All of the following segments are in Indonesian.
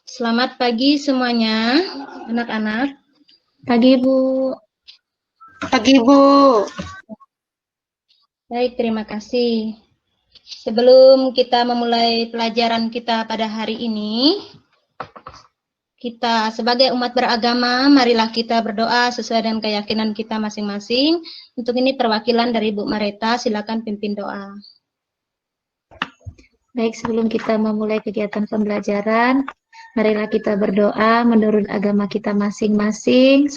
Selamat pagi semuanya, anak-anak. Pagi, Bu. Pagi, Bu. Baik, terima kasih. Sebelum kita memulai pelajaran kita pada hari ini, kita sebagai umat beragama, marilah kita berdoa sesuai dengan keyakinan kita masing-masing. Untuk ini perwakilan dari Bu Mareta, silakan pimpin doa. Baik, sebelum kita memulai kegiatan pembelajaran, marilah kita berdoa menurut agama kita masing-masing,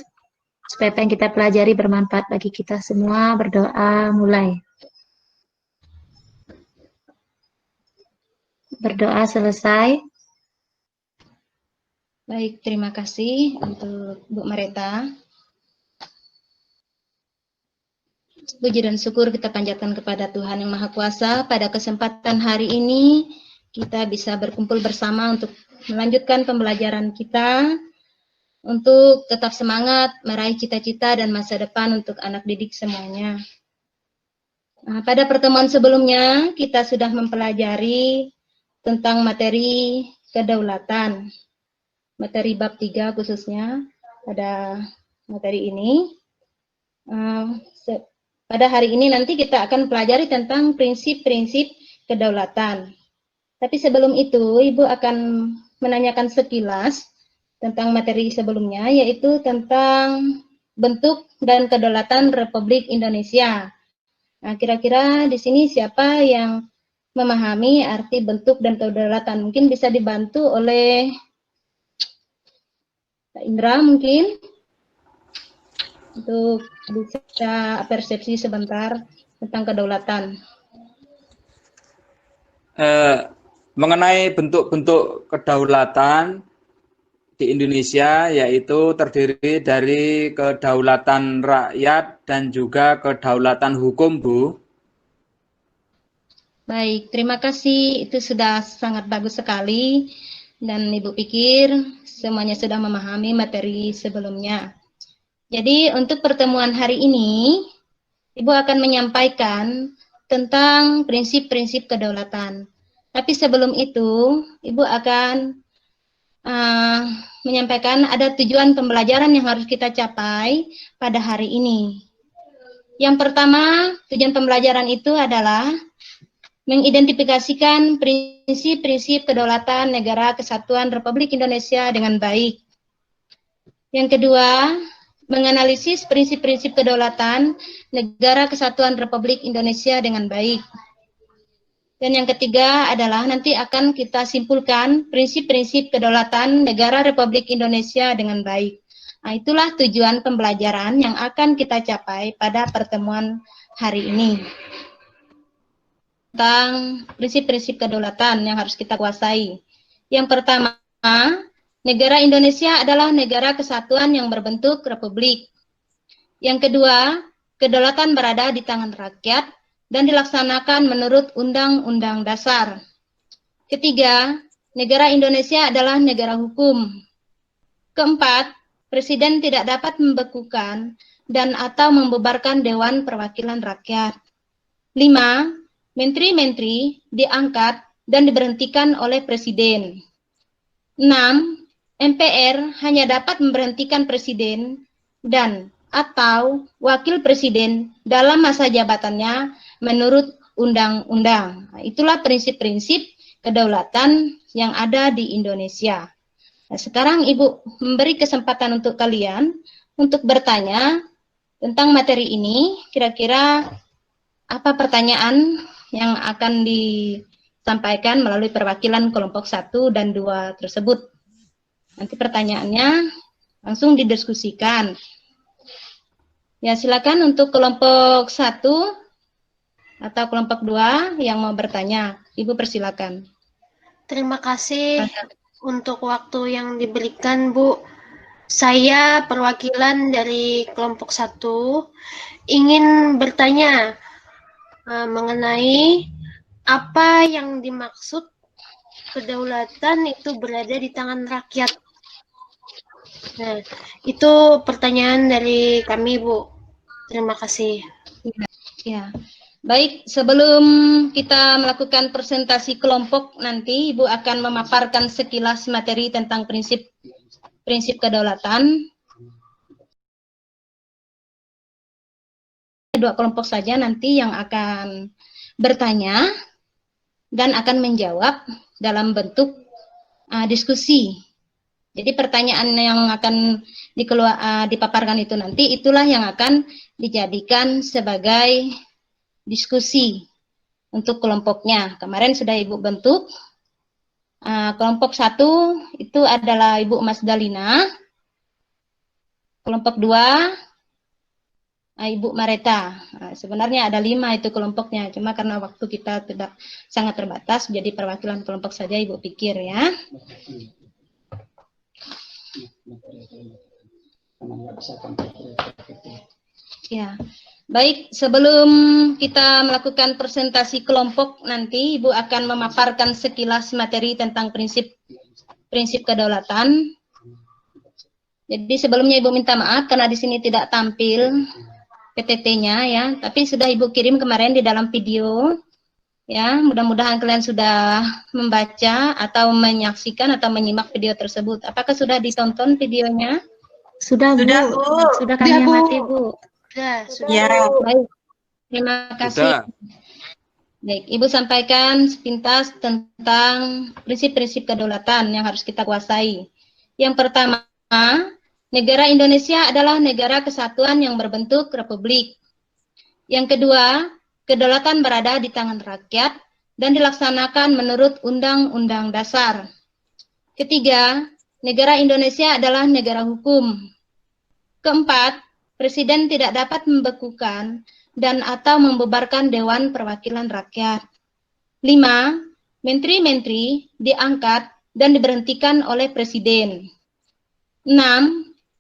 supaya apa yang kita pelajari bermanfaat bagi kita semua. Berdoa, mulai. Berdoa selesai. Baik, terima kasih untuk Bu Mareta. Puji dan syukur kita panjatkan kepada Tuhan Yang Maha Kuasa. Pada kesempatan hari ini, kita bisa berkumpul bersama untuk melanjutkan pembelajaran kita, untuk tetap semangat meraih cita-cita dan masa depan untuk anak didik semuanya. Nah, pada pertemuan sebelumnya, kita sudah mempelajari tentang materi kedaulatan. Materi bab 3 khususnya pada materi ini. Pada hari ini nanti kita akan pelajari tentang prinsip-prinsip kedaulatan. Tapi sebelum itu, Ibu akan menanyakan sekilas tentang materi sebelumnya, yaitu tentang bentuk dan kedaulatan Republik Indonesia. Nah, kira-kira di sini siapa yang memahami arti bentuk dan kedaulatan? Mungkin bisa dibantu oleh Pak Indra mungkin, untuk bisa persepsi sebentar tentang kedaulatan. Mengenai bentuk-bentuk kedaulatan di Indonesia, yaitu terdiri dari kedaulatan rakyat dan juga kedaulatan hukum, Bu. Baik, terima kasih. Itu sudah sangat bagus sekali. Dan Ibu pikir semuanya sudah memahami materi sebelumnya. Jadi untuk pertemuan hari ini, Ibu akan menyampaikan tentang prinsip-prinsip kedaulatan. Tapi sebelum itu, Ibu akan menyampaikan ada tujuan pembelajaran yang harus kita capai pada hari ini. Yang pertama, tujuan pembelajaran itu adalah mengidentifikasikan prinsip-prinsip kedaulatan Negara Kesatuan Republik Indonesia dengan baik. Yang kedua, menganalisis prinsip-prinsip kedaulatan Negara Kesatuan Republik Indonesia dengan baik. Dan yang ketiga adalah nanti akan kita simpulkan prinsip-prinsip kedaulatan Negara Republik Indonesia dengan baik. Nah, itulah tujuan pembelajaran yang akan kita capai pada pertemuan hari ini. Tentang prinsip-prinsip kedaulatan yang harus kita kuasai. Yang pertama, negara Indonesia adalah negara kesatuan yang berbentuk republik. Yang kedua, kedaulatan berada di tangan rakyat dan dilaksanakan menurut Undang-Undang Dasar. Ketiga, negara Indonesia adalah negara hukum. Keempat, Presiden tidak dapat membekukan dan atau membubarkan Dewan Perwakilan Rakyat. 5. Menteri-menteri diangkat dan diberhentikan oleh Presiden. 6. MPR hanya dapat memberhentikan Presiden dan atau Wakil Presiden dalam masa jabatannya menurut undang-undang. Nah, itulah prinsip-prinsip kedaulatan yang ada di Indonesia. Nah, sekarang Ibu memberi kesempatan untuk kalian untuk bertanya tentang materi ini. Kira-kira apa pertanyaan yang akan disampaikan melalui perwakilan kelompok 1 dan 2 tersebut? Nanti pertanyaannya langsung didiskusikan. Ya, silakan untuk kelompok 1 atau kelompok 2 yang mau bertanya. Ibu persilakan. Terima kasih untuk waktu yang diberikan, Bu. Saya perwakilan dari kelompok 1 ingin bertanya mengenai apa yang dimaksud kedaulatan itu berada di tangan rakyat. Nah, itu pertanyaan dari kami, Bu. Terima kasih. Ya. Baik, sebelum kita melakukan presentasi kelompok nanti, Ibu akan memaparkan sekilas materi tentang prinsip kedaulatan. Dua kelompok saja nanti yang akan bertanya dan akan menjawab dalam bentuk diskusi. Jadi pertanyaan yang akan dipaparkan itu nanti, itulah yang akan dijadikan sebagai diskusi untuk kelompoknya. Kemarin sudah Ibu bentuk. Kelompok 1 itu adalah Ibu Mas Dalina. Kelompok 2 Ibu Mareta. Sebenarnya ada 5 itu kelompoknya, cuma karena waktu kita tidak sangat terbatas, jadi perwakilan kelompok saja Ibu pikir ya. Ya, baik, sebelum kita melakukan presentasi kelompok nanti, Ibu akan memaparkan sekilas materi tentang prinsip kedaulatan. Jadi sebelumnya Ibu minta maaf karena di sini tidak tampil PTT-nya ya, tapi sudah Ibu kirim kemarin di dalam video. Ya, mudah-mudahan kalian sudah membaca atau menyaksikan atau menyimak video tersebut. Apakah sudah ditonton videonya? Sudah, Bu. Sudah kami amati, Bu. Sudah. Ya. Baik. Terima kasih. Sudah. Baik, Ibu sampaikan sepintas tentang prinsip-prinsip kedaulatan yang harus kita kuasai. Yang pertama, negara Indonesia adalah negara kesatuan yang berbentuk republik. Yang kedua, kedaulatan berada di tangan rakyat dan dilaksanakan menurut Undang-Undang Dasar. Ketiga, negara Indonesia adalah negara hukum. Keempat, Presiden tidak dapat membekukan dan atau membubarkan Dewan Perwakilan Rakyat. 5. Menteri-menteri diangkat dan diberhentikan oleh Presiden. 6.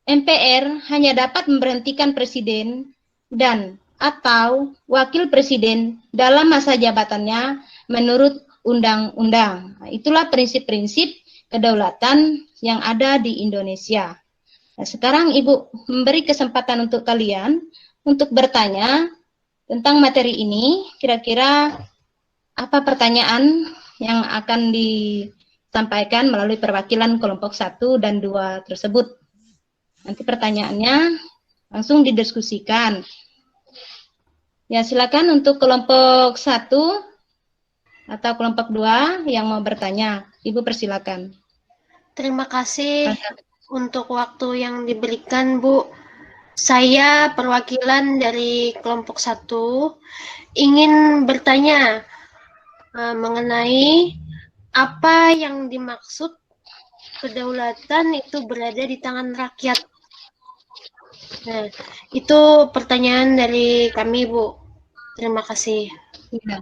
MPR hanya dapat memberhentikan Presiden dan atau Wakil Presiden dalam masa jabatannya menurut undang-undang. Itulah prinsip-prinsip kedaulatan yang ada di Indonesia. Nah, sekarang Ibu memberi kesempatan untuk kalian untuk bertanya tentang materi ini. Kira-kira apa pertanyaan yang akan disampaikan melalui perwakilan kelompok 1 dan 2 tersebut. Nanti pertanyaannya langsung didiskusikan. Ya, silakan untuk kelompok 1 atau kelompok 2 yang mau bertanya. Ibu persilakan. Terima kasih untuk waktu yang diberikan, Bu. Saya perwakilan dari kelompok 1 ingin bertanya mengenai apa yang dimaksud kedaulatan itu berada di tangan rakyat. Nah, itu pertanyaan dari kami, Bu. Terima kasih. Ya.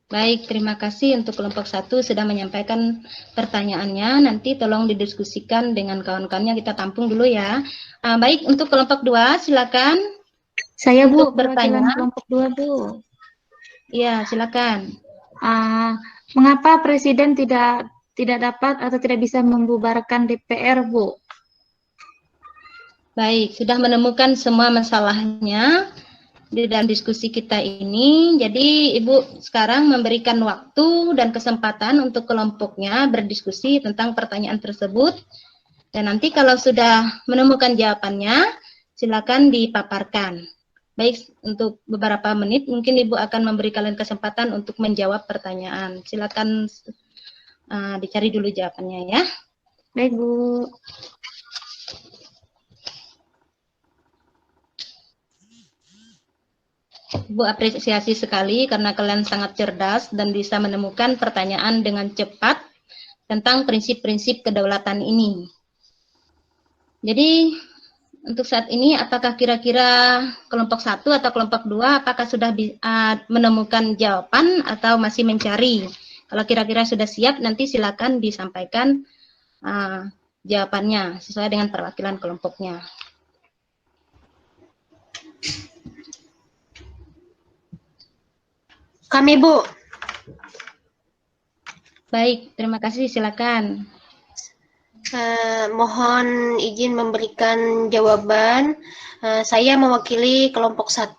Baik, terima kasih untuk kelompok 1 sudah menyampaikan pertanyaannya. Nanti tolong didiskusikan dengan kawan-kawannya, kita tampung dulu ya. Baik, untuk kelompok 2 silakan. Saya, Bu, untuk bertanya. kelompok 2, Bu. Iya, silakan. Mengapa Presiden tidak dapat atau tidak bisa membubarkan DPR, Bu? Baik, sudah menemukan semua masalahnya di dalam diskusi kita ini. Jadi Ibu sekarang memberikan waktu dan kesempatan untuk kelompoknya berdiskusi tentang pertanyaan tersebut. Dan nanti kalau sudah menemukan jawabannya, silakan dipaparkan. Baik, untuk beberapa menit mungkin Ibu akan memberi kalian kesempatan untuk menjawab pertanyaan. Silakan dicari dulu jawabannya ya. Baik, Bu. Ibu apresiasi sekali karena kalian sangat cerdas dan bisa menemukan pertanyaan dengan cepat tentang prinsip-prinsip kedaulatan ini. Jadi untuk saat ini apakah kira-kira kelompok 1 atau kelompok 2 apakah sudah menemukan jawaban atau masih mencari? Kalau kira-kira sudah siap nanti silakan disampaikan jawabannya sesuai dengan perwakilan kelompoknya. Kami, Bu. Baik, terima kasih, silakan. Mohon izin memberikan jawaban Saya mewakili kelompok 1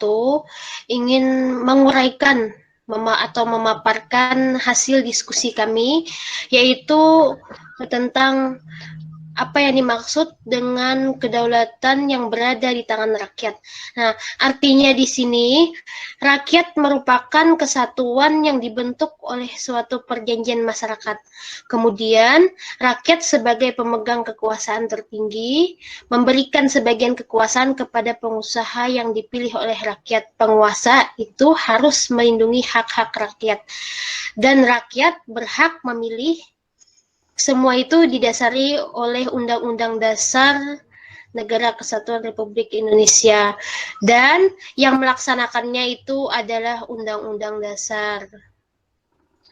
ingin menguraikan atau memaparkan hasil diskusi kami, yaitu tentang apa yang dimaksud dengan kedaulatan yang berada di tangan rakyat. Nah, artinya di sini rakyat merupakan kesatuan yang dibentuk oleh suatu perjanjian masyarakat. Kemudian, rakyat sebagai pemegang kekuasaan tertinggi memberikan sebagian kekuasaan kepada pengusaha yang dipilih oleh rakyat. Penguasa itu harus melindungi hak-hak rakyat. Dan rakyat berhak memilih. Semua itu didasari oleh Undang-Undang Dasar Negara Kesatuan Republik Indonesia, dan yang melaksanakannya itu adalah Undang-Undang Dasar.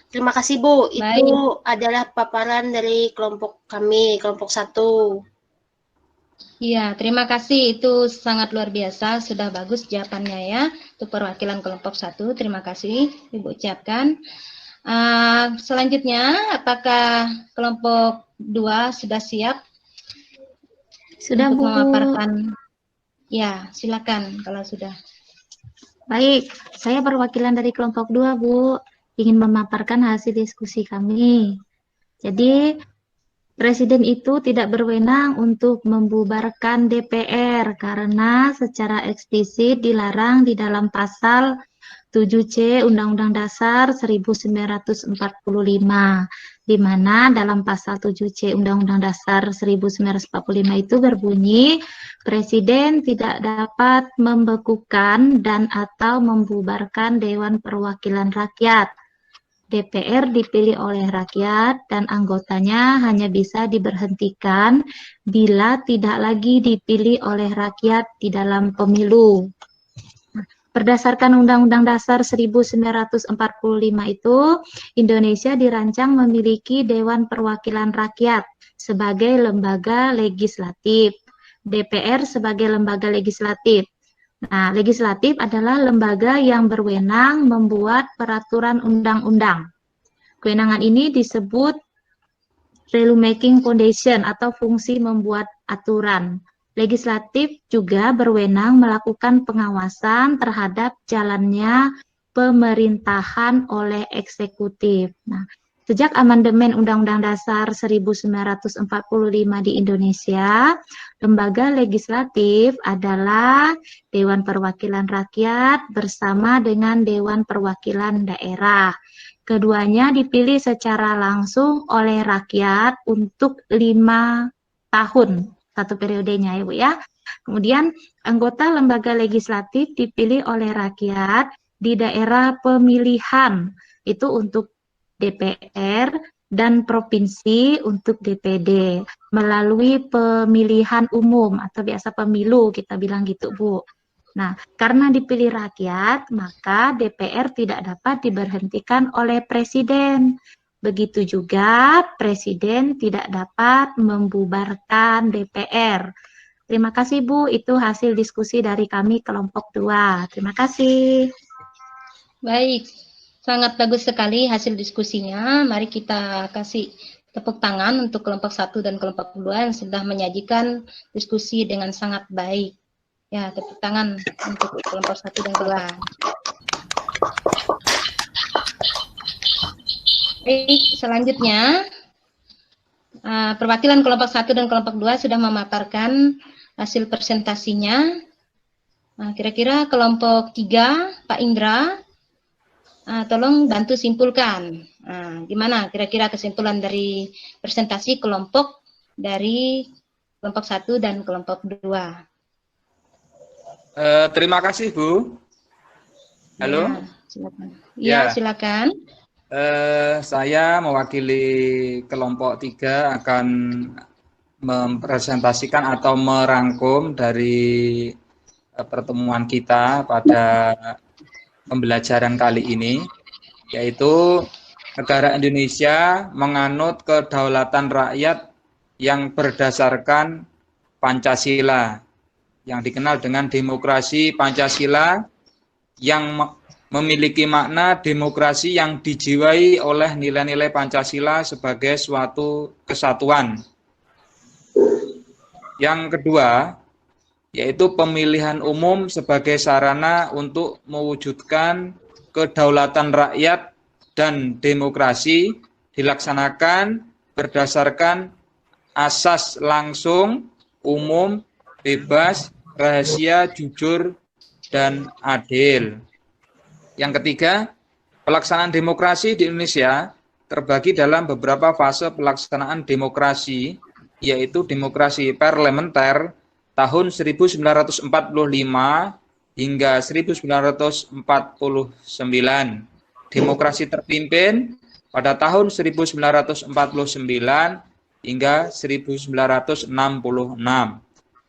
Terima kasih Bu, Baik. itu adalah paparan dari kelompok kami, kelompok 1. Iya, terima kasih. Itu sangat luar biasa. Sudah bagus jawabannya ya. Untuk perwakilan kelompok 1, terima kasih Ibu ucapkan. Selanjutnya, apakah kelompok 2 sudah siap Sudah, untuk Bu. memaparkan? Ya, silakan kalau sudah. Baik, saya perwakilan dari kelompok 2, Bu. Ingin memaparkan hasil diskusi kami. Jadi, Presiden itu tidak berwenang untuk membubarkan DPR karena secara eksplisit dilarang di dalam pasal 7C Undang-Undang Dasar 1945, di mana dalam pasal 7C Undang-Undang Dasar 1945 itu berbunyi, Presiden tidak dapat membekukan dan atau membubarkan Dewan Perwakilan Rakyat. DPR dipilih oleh rakyat dan anggotanya hanya bisa diberhentikan bila tidak lagi dipilih oleh rakyat di dalam pemilu. Berdasarkan Undang-Undang Dasar 1945 itu, Indonesia dirancang memiliki Dewan Perwakilan Rakyat sebagai lembaga legislatif, DPR sebagai lembaga legislatif. Nah, legislatif adalah lembaga yang berwenang membuat peraturan undang-undang. Kewenangan ini disebut rulemaking foundation atau fungsi membuat aturan. Legislatif juga berwenang melakukan pengawasan terhadap jalannya pemerintahan oleh eksekutif. Nah, sejak amandemen Undang-Undang Dasar 1945 di Indonesia, lembaga legislatif adalah Dewan Perwakilan Rakyat bersama dengan Dewan Perwakilan Daerah. Keduanya dipilih secara langsung oleh rakyat untuk 5 tahun. Satu periodenya ya Bu ya. Kemudian anggota lembaga legislatif dipilih oleh rakyat di daerah pemilihan, itu untuk DPR dan provinsi untuk DPD melalui pemilihan umum atau biasa pemilu kita bilang gitu Bu. Nah, karena dipilih rakyat, maka DPR tidak dapat diberhentikan oleh Presiden. Begitu juga Presiden tidak dapat membubarkan DPR. Terima kasih Bu, itu hasil diskusi dari kami kelompok 2. Terima kasih. Baik, sangat bagus sekali hasil diskusinya. Mari kita kasih tepuk tangan untuk kelompok 1 dan kelompok 2 yang sudah menyajikan diskusi dengan sangat baik. Ya, tepuk tangan untuk kelompok 1 dan kelompok 2. Baik, selanjutnya perwakilan kelompok 1 dan kelompok 2 sudah memaparkan hasil presentasinya. Kira-kira kelompok 3, Pak Indra, tolong bantu simpulkan. Gimana kira-kira kesimpulan dari presentasi kelompok dari kelompok 1 dan kelompok 2? Terima kasih Bu. Halo. Ya, silakan. Ya, silakan. Saya mewakili kelompok 3 akan mempresentasikan atau merangkum dari pertemuan kita pada pembelajaran kali ini, yaitu negara Indonesia menganut kedaulatan rakyat yang berdasarkan Pancasila, yang dikenal dengan demokrasi Pancasila, yang memiliki makna demokrasi yang dijiwai oleh nilai-nilai Pancasila sebagai suatu kesatuan. Yang kedua, yaitu pemilihan umum sebagai sarana untuk mewujudkan kedaulatan rakyat dan demokrasi dilaksanakan berdasarkan asas langsung, umum, bebas, rahasia, jujur, dan adil. Yang ketiga, pelaksanaan demokrasi di Indonesia terbagi dalam beberapa fase pelaksanaan demokrasi, yaitu demokrasi parlementer tahun 1945 hingga 1949, demokrasi terpimpin pada tahun 1949 hingga 1966,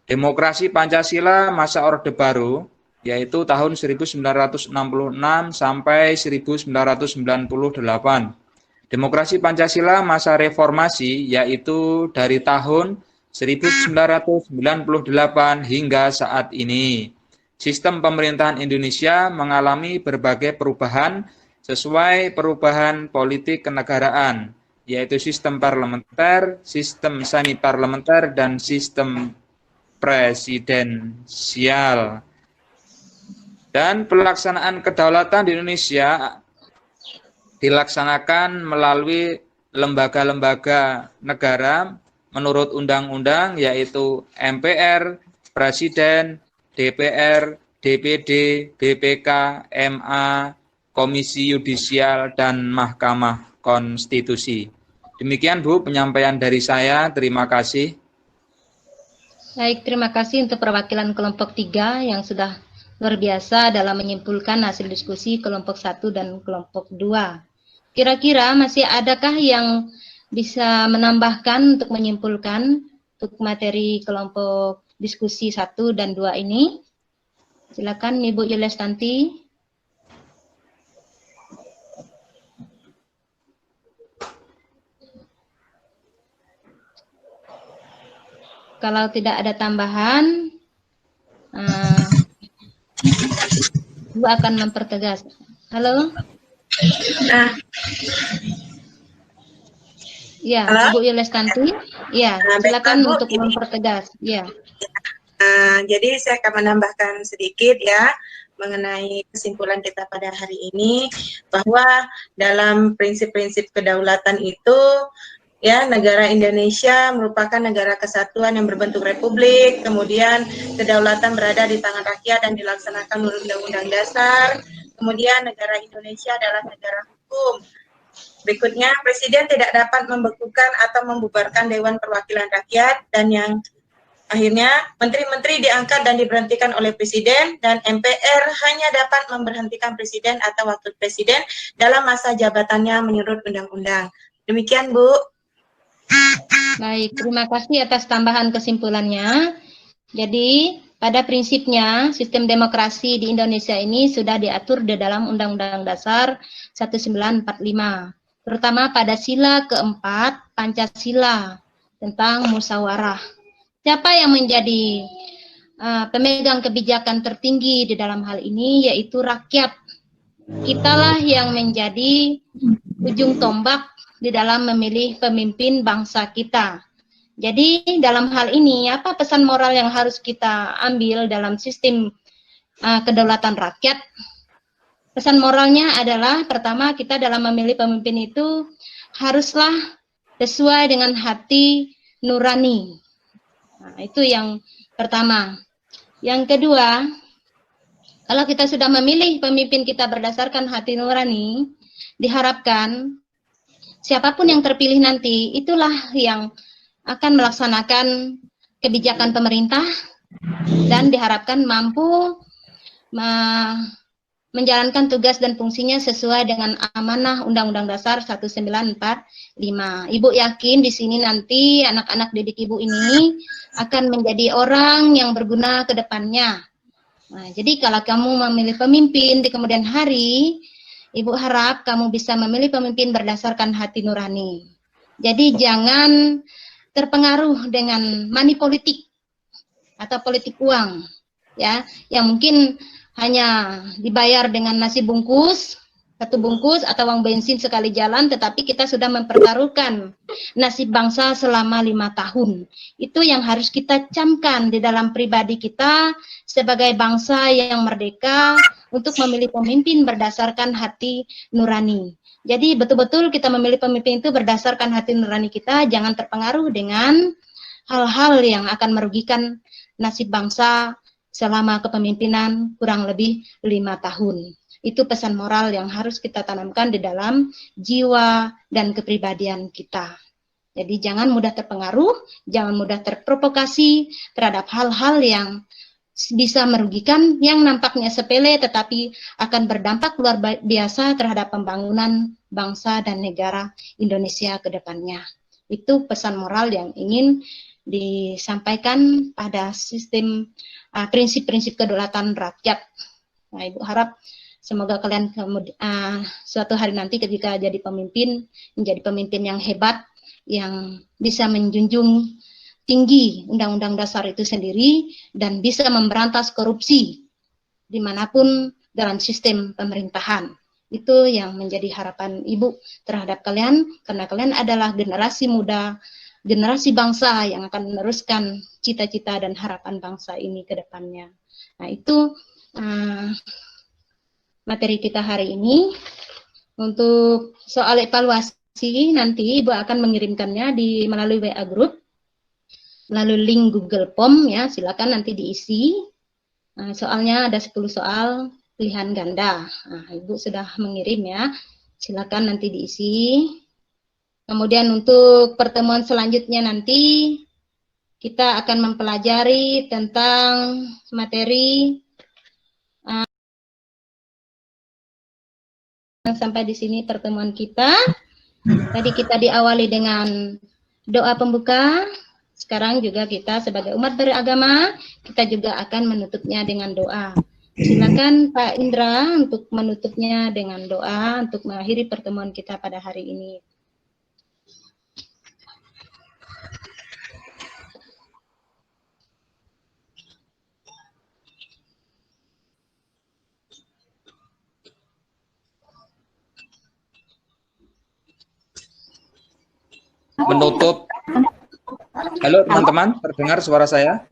demokrasi Pancasila masa Orde Baru, yaitu tahun 1966 sampai 1998. Demokrasi Pancasila masa reformasi, yaitu dari tahun 1998 hingga saat ini. Sistem pemerintahan Indonesia mengalami berbagai perubahan sesuai perubahan politik kenegaraan, yaitu sistem parlementer, sistem semi-parlementer, dan sistem presidensial. Dan pelaksanaan kedaulatan di Indonesia dilaksanakan melalui lembaga-lembaga negara menurut undang-undang, yaitu MPR, Presiden, DPR, DPD, BPK, MA, Komisi Yudisial, dan Mahkamah Konstitusi. Demikian Bu penyampaian dari saya. Terima kasih. Baik, terima kasih untuk perwakilan kelompok 3 yang sudah luar biasa dalam menyimpulkan hasil diskusi kelompok 1 dan kelompok 2. Kira-kira masih adakah yang bisa menambahkan untuk menyimpulkan untuk materi kelompok diskusi 1 dan 2 ini? Silakan Ibu Yuliastanti. Kalau tidak ada tambahan, Ibu akan mempertegas. Halo? Ya, Ibu Yuliastanti. Ya, silakan untuk mempertegas. Ya. Jadi saya akan menambahkan sedikit ya mengenai kesimpulan kita pada hari ini, bahwa dalam prinsip-prinsip kedaulatan itu ya, negara Indonesia merupakan negara kesatuan yang berbentuk republik, kemudian kedaulatan berada di tangan rakyat dan dilaksanakan menurut Undang-Undang Dasar. Kemudian negara Indonesia adalah negara hukum. Berikutnya, Presiden tidak dapat membekukan atau membubarkan Dewan Perwakilan Rakyat, dan yang akhirnya menteri-menteri diangkat dan diberhentikan oleh Presiden, dan MPR hanya dapat memberhentikan Presiden atau Wakil Presiden dalam masa jabatannya menurut undang-undang. Demikian, Bu. Baik, terima kasih atas tambahan kesimpulannya. Jadi, pada prinsipnya, sistem demokrasi di Indonesia ini sudah diatur di dalam Undang-Undang Dasar 1945, terutama pada sila keempat Pancasila tentang musyawarah. Siapa yang menjadi pemegang kebijakan tertinggi di dalam hal ini, yaitu rakyat. Kitalah yang menjadi ujung tombak di dalam memilih pemimpin bangsa kita. Jadi dalam hal ini, apa pesan moral yang harus kita ambil dalam sistem kedaulatan rakyat? Pesan moralnya adalah, pertama, kita dalam memilih pemimpin itu haruslah sesuai dengan hati nurani. Nah, itu yang pertama. Yang kedua, kalau kita sudah memilih pemimpin kita berdasarkan hati nurani, diharapkan siapapun yang terpilih nanti, itulah yang akan melaksanakan kebijakan pemerintah dan diharapkan mampu menjalankan tugas dan fungsinya sesuai dengan amanah Undang-Undang Dasar 1945. Ibu yakin di sini nanti anak-anak didik Ibu ini akan menjadi orang yang berguna ke depannya. Nah, jadi kalau kamu memilih pemimpin di kemudian hari, Ibu harap kamu bisa memilih pemimpin berdasarkan hati nurani. Jadi jangan terpengaruh dengan money politik atau politik uang, ya, yang mungkin hanya dibayar dengan nasi bungkus, satu bungkus atau uang bensin sekali jalan, tetapi kita sudah mempertaruhkan nasib bangsa selama 5 tahun. Itu yang harus kita camkan di dalam pribadi kita sebagai bangsa yang merdeka untuk memilih pemimpin berdasarkan hati nurani. Jadi betul-betul kita memilih pemimpin itu berdasarkan hati nurani kita, jangan terpengaruh dengan hal-hal yang akan merugikan nasib bangsa selama kepemimpinan kurang lebih 5 tahun. Itu pesan moral yang harus kita tanamkan di dalam jiwa dan kepribadian kita. Jadi jangan mudah terpengaruh, jangan mudah terprovokasi terhadap hal-hal yang bisa merugikan, yang nampaknya sepele tetapi akan berdampak luar biasa terhadap pembangunan bangsa dan negara Indonesia ke depannya. Itu pesan moral yang ingin disampaikan pada sistem prinsip-prinsip kedaulatan rakyat. Nah, Ibu harap semoga kalian suatu hari nanti ketika jadi pemimpin, menjadi pemimpin yang hebat, yang bisa menjunjung tinggi Undang-Undang Dasar itu sendiri, dan bisa memberantas korupsi dimanapun dalam sistem pemerintahan. Itu yang menjadi harapan Ibu terhadap kalian, karena kalian adalah generasi muda, generasi bangsa yang akan meneruskan cita-cita dan harapan bangsa ini ke depannya. Nah, itu materi kita hari ini. Untuk soal evaluasi nanti Ibu akan mengirimkannya melalui WA group, melalui link Google Form ya, silakan nanti diisi. Soalnya ada 10 soal pilihan ganda. Nah, Ibu sudah mengirim ya, silakan nanti diisi. Kemudian untuk pertemuan selanjutnya nanti kita akan mempelajari tentang materi. Sampai di sini pertemuan kita. Tadi kita diawali dengan doa pembuka. Sekarang juga kita sebagai umat beragama, kita juga akan menutupnya dengan doa. Silakan Pak Indra untuk menutupnya dengan doa untuk mengakhiri pertemuan kita pada hari ini. Menutup. Halo teman-teman, terdengar suara saya?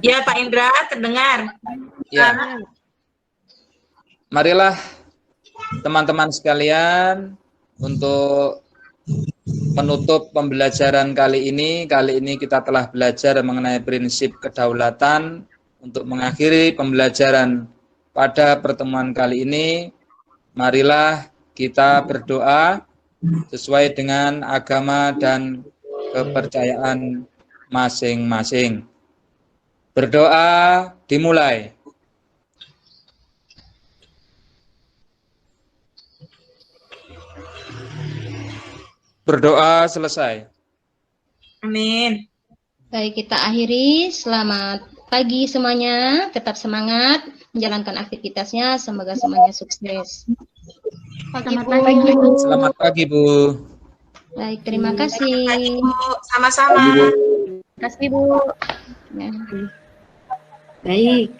Ya Pak Indra, terdengar. Ya. Marilah teman-teman sekalian untuk menutup pembelajaran kali ini. Kali ini kita telah belajar mengenai prinsip kedaulatan. Untuk mengakhiri pembelajaran pada pertemuan kali ini, marilah kita berdoa sesuai dengan agama dan kepercayaan masing-masing. Berdoa dimulai. Berdoa selesai. Amin. Baik, kita akhiri. Selamat pagi semuanya. Tetap semangat menjalankan aktivitasnya. Semoga semuanya sukses. Selamat pagi, Bu. Selamat pagi, Bu. Baik, terima kasih. Sama-sama. Terima kasih, Bu. Ya. Baik.